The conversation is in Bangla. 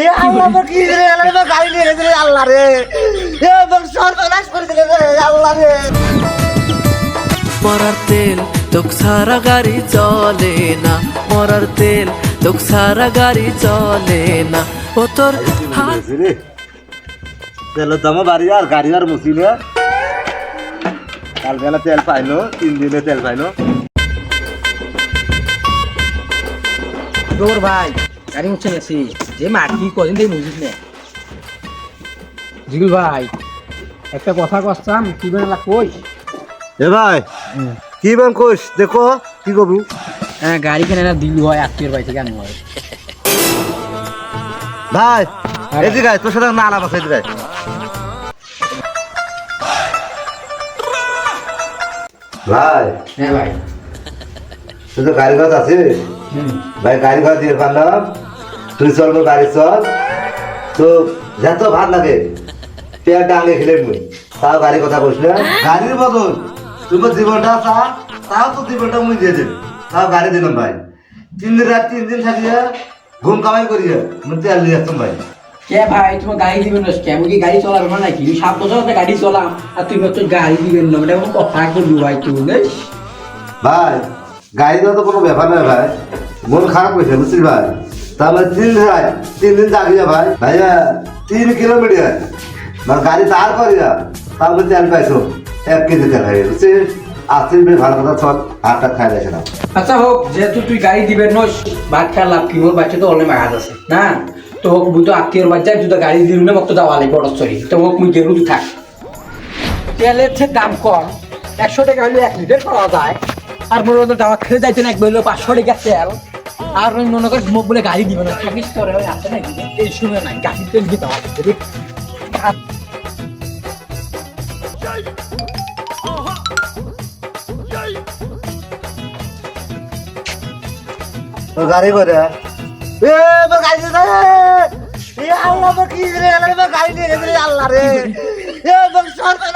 এ আল্লাহ আমার কি রে আল্লাহ গাড়ি নিয়ে গেছে আল্লাহ রে এ বংশর নাশ করে দিলে আল্লাহ রে মরার তেল তোক সারা গাড়ি চলে না মরার তেল তোক সারা গাড়ি চলে না ও তোর তেলের দামও বাড়ি আর গাড়ি আর মুসিলে কাল বেলা তেল পাইলো 3 দিনে তেল পাইলো দৌড় ভাই গাড়ি উঠছে নাছি যে মাটি কদিন দিয়ে মুজিস না জিগুল ভাই একটা কথা কইতাম কি বেলা কই এ ভাই কি বান কোষ দেখো কি কবু হ্যাঁ গাড়ি কেন না দিল হয় আত্মীয় ভাই থেকে আনু হয় ভাই এদিকে আয় তোর সাথে না আলাপ আছে এদিকে ভাই হ্যাঁ ভাই তুই তো গাড়ি ঘর আছে ভাই গাড়ি ঘর দিয়ে পারলাম তুই চলবো গাড়ি চল তো যত ভাত লাগে পেয়ার ডাঙে খেলে মুই তাও গাড়ি কথা বস না গাড়ির বদল তোমার জীবনটা তাও তো জীবনটা মুই দিয়ে দেব তাও গাড়ি দিলাম ভাই 3 দিন রাত 3 দিন থাকিয়া ঘুম কামাই করিয়া মুই তেল নিয়ে আসতাম ভাই কে ভাই তোমার গাড়ি দিবেন না কেমন কি গাড়ি চলার মানে নাকি 7 বছর ধরে গাড়ি চলাম আর তুই বলছো গাড়ি দিবেন না এটা কোনো কথা করবি ভাই তুই বুঝিস ভাই গাড়ি দেওয়া তো কোনো ব্যাপার নয় ভাই মন খারাপ হয়েছে বুঝছিস ভাই তাহলে 3 দিন জাগিয়া ভাই ভাইয়া 3 কিলোমিটার মানে গাড়ি দাঁড় করিয়া তাহলে তেল পাইছো 1 কেজি তেল হয়ে বুঝছিস আসছিস বেশ ভালো কথা চল হাতটা খাই দেখে না আচ্ছা হোক যেহেতু তুই গাড়ি দিবেন নস ভাত খা লাভ কি মোর বাচ্চা তো অনেক মাগাজ আছে না তো হোক বুঝতো আত্মীয়র বাচ্চা তুই তো গাড়ি দিবি না মতো যাওয়া লাগে বড় সরি তো হোক মুই গেরু থাক তেলের যে দাম কম 100 টাকা হলে 1 লিটার পাওয়া যায় আর মোর মতো দাওয়াত খেয়ে যাইতে না একবার 500 টাকা তেল আর ওই মনে কর মুখ বলে গাড়ি দিবে না চব্বিশ করে ওই আছে নাকি এই শুনে নাই গাড়ি তেল দিতে হবে তো গাড়ি করে এ গাড়ি দে এ আল্লাহ কি রে আল্লাহ গাড়ি নিয়ে গেছে আল্লাহ রে এ সরকার